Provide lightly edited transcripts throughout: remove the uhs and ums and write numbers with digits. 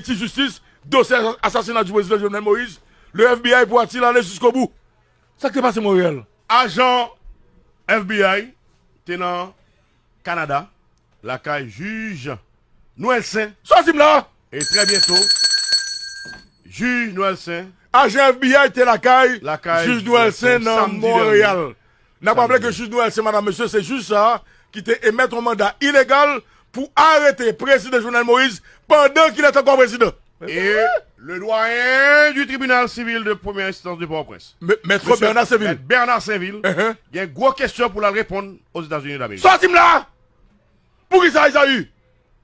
Haïti Justice, dossier assassinat du président Jovenel Moïse, le FBI pourra-t-il aller jusqu'au bout? Ça qui est passé, Montréal. Agent FBI, tenant Canada, la caille juge Noël Saint. Sorti là. Et très bientôt, juge Noël Saint. Agent FBI était la caille, juge Noël Saint dans samedi Montréal. N'a pas rappelé que juge Noël Saint, madame, monsieur, c'est juste ça, qui était émettre un mandat illégal pour arrêter le président Jovenel Moïse pendant qu'il est encore président. Et le doyen du tribunal civil de première instance de Port-au-Prince. Maître Bernard Saint-Ville. Bernard Saint-Ville. Il y a une grosse question pour la répondre aux États-Unis d'Amérique. Sorti là. Pour qui ça a eu?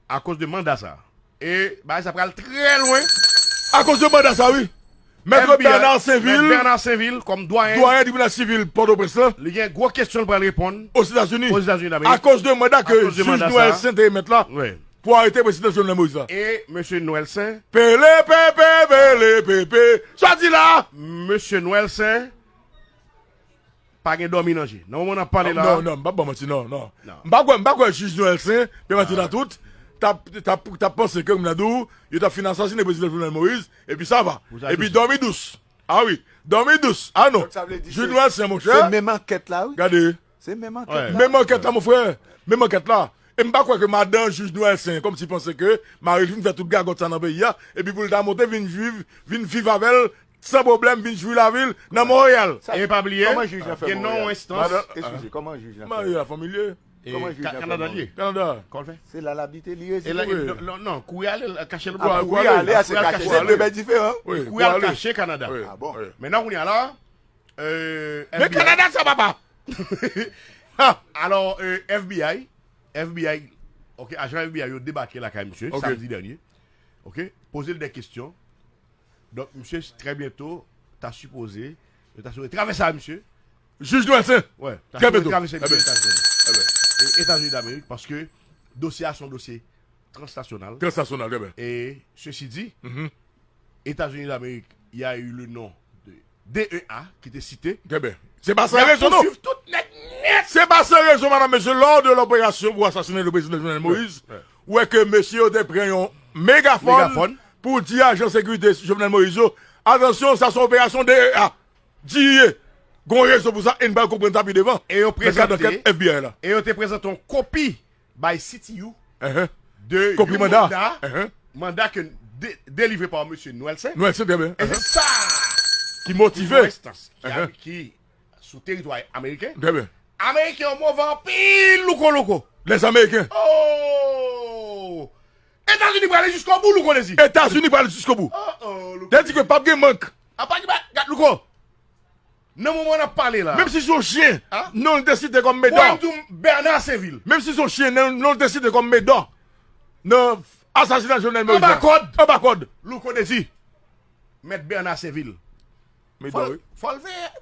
À cause de mandat ça. Et bah, ça prend très loin. À cause de mandat ça, oui. Maître Bernard Saint-Ville. Bernard Saint-Ville, comme doyen du tribunal civil Port-au-Prince. Il y a une grosse question pour répondre aux États-Unis. Aux États-Unis d'Amérique. À cause de mandat que juge Noël Saint est mettre là. Oui. Pour arrêter le président Jovenel Moïse. Et M. Noël Saint. Pélé. Sorti là. M. Noël Saint. Pas de dormi dans non, on a parlé là. Non, non. Pas juge Noël Saint, mais maintenant tout. T'as pensé que Mnadou, il t'a financé le président Jovenel Moïse, et puis ça va. Et puis dormi douce. Ah oui, dormi douce. Ah non. Juge Noël Saint, mon cher. C'est même enquête là, oui. Regardez. C'est même enquête là. Même enquête là, mon frère. Même enquête là. Et je ne sais pas que madame juge Noël Saint, comme si pensait que Marie-Jeanne fait tout le gars dans le pays, et puis pour le monter, vient vivre avec elle, sans problème, vient jouer la ville, dans Montréal. Et pas oublier, comment juge la fait non instance. Excusez, comment juge la fait? Marie, la familier. Comment juge la fait? Canada. C'est la labité liée. Non, courir cacher le bois. Courir aller, c'est cacher. C'est deux bêtes différents. Courir cacher Canada. Ah bon. Maintenant, on est là. Mais Canada, ça va pas. Alors, FBI, ok, agent FBI, il a débarqué là, monsieur, samedi dernier. Ok, poser des questions. Donc, monsieur, très bientôt, t'as supposé traverser ça, monsieur. Juge Noël Saint. Ouais, très bientôt. Traverser les États-Unis d'Amérique, parce que dossier à son dossier transnational. Transnational, très bien. Et ceci dit, États-Unis d'Amérique, il y a eu le nom de DEA qui était cité. Très bien. C'est pas ça raison, non? C'est pas ça raison, madame, monsieur, lors de l'opération pour assassiner le président Jovenel Moïse, où est que monsieur a pris un mégaphone pour dire à agent sécurité Jovenel Moïse, attention, ça c'est opération DEA. Dis, gon raison pour ça, et ne pas comprendre tapis devant. Et on présente FBI là. Et on te présente une copie by CTU de copie mandat. Mandat que délivré par monsieur Noël Saint. Noël Saint, bien. Et c'est ça qui motivait qui sous territoire américain. Très bien. Américains ont vampire loco. Les Américains. Oh! États-Unis pour aller jusqu'au bout, Louko, les États-Unis pour aller jusqu'au bout. T'as dit que pas de manque. Ah, pas de Louko. Non, on a parlé là. Même si son chien, non, on décide comme Médor. Bernard Saint-Ville. Même si son chien, non, on décide comme Médor. Non, assassinat Jovenel Moïse. En bas code. Louko, décide. Mettre Bernard Saint-Ville. Médor, oui. Faut le faire.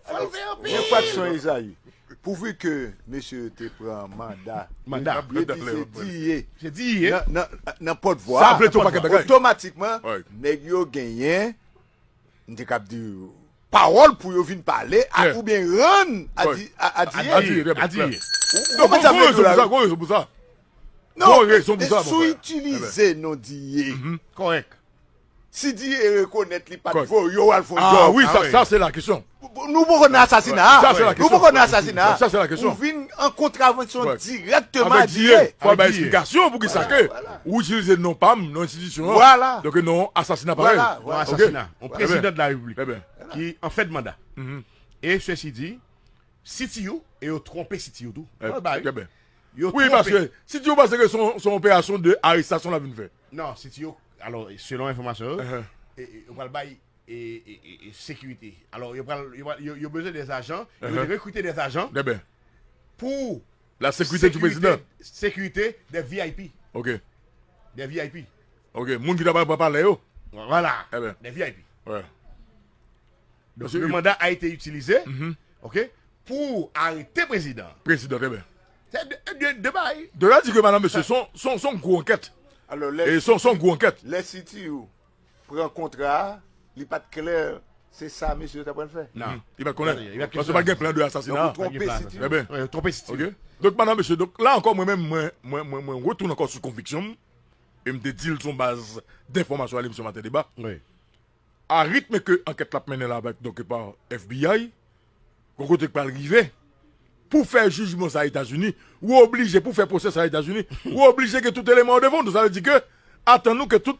Une fois que son Isaïe. Pourvu que monsieur te prend mandat, c'est dit, n'importe voie, automatiquement, nèg yo gagné, n'te cap dire parole pour yo vinn parler, ou bien run à dire. Non, pour ça. Non, sous utiliser non dit. Correct. Si dit reconnaître li pas de voix, yo al fond. Ah oui, ça c'est la question. Nous pouvons assassinat. Ça c'est la question. Nous pouvons assassinat. Ça c'est la question. On vient en contravention directement avec dire. Faut avoir explication pour qu'il sache que ou utiliser non PAM, non institution. Voilà. Donc non assassinat pareil. Voilà. Assassinat. Un président de la République qui en fait mandat. Et ceci dit, CTU et au trompé CTU tout. Oui, parce que CTU parce que son opération de arrestation la vient faire. Non, CTU alors selon l'information, on va le bail et sécurité. Alors, il y a besoin des agents, il faut recruter des agents pour la sécurité du président. Sécurité des VIP. Ok. Des VIP. Ok, moun qui n'a pas parlé. Voilà. Des VIP. Ouais. Donc, le mandat a été utilisé ok, pour arrêter le président. Président, très bien. C'est de bail. De là, dit que madame, monsieur, son gros enquête. Alors, et son gros enquête. Les CTU prend contrat, il n'est pas clair. C'est ça, monsieur, tu as pas faire. Non, il va connaître. Parce que pas de plan de assassinat. Tromper CTU. Très bien. Tromper CTU. Donc, madame, monsieur, donc là encore, moi-même, moi, retourne encore sur conviction. et me dit son base d'information à l'émission Matin Débat. Oui. À rythme que l'enquête l'a mené là avec donc par FBI, qu'on côté pas arrivé pour faire jugement aux États-Unis, ou obligé pour faire procès aux États-Unis, ou obligé que tout élément devant nous, ça veut dire que attendons que tout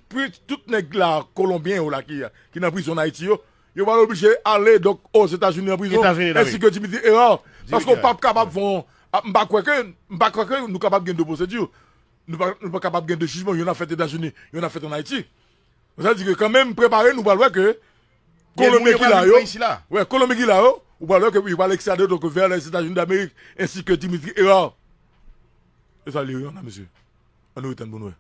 nèg là colombien ou là qui dans prison en Haïti il va l'obliger aller donc aux États-Unis en prison ainsi que Dimitri Erard parce qu'on pas capable vont pas croire que nous capable de procédure nous pas capable de jugement il y en a fait aux États-Unis il y en a fait en Haïti ça veut dire que quand même préparer nous va voir que Colombie qui là ouais Colombie qui là ou va voir que il va l'extrader donc vers les États-Unis d'Amérique ainsi que Dimitri Erard et ça lui on a monsieur on nous est un bon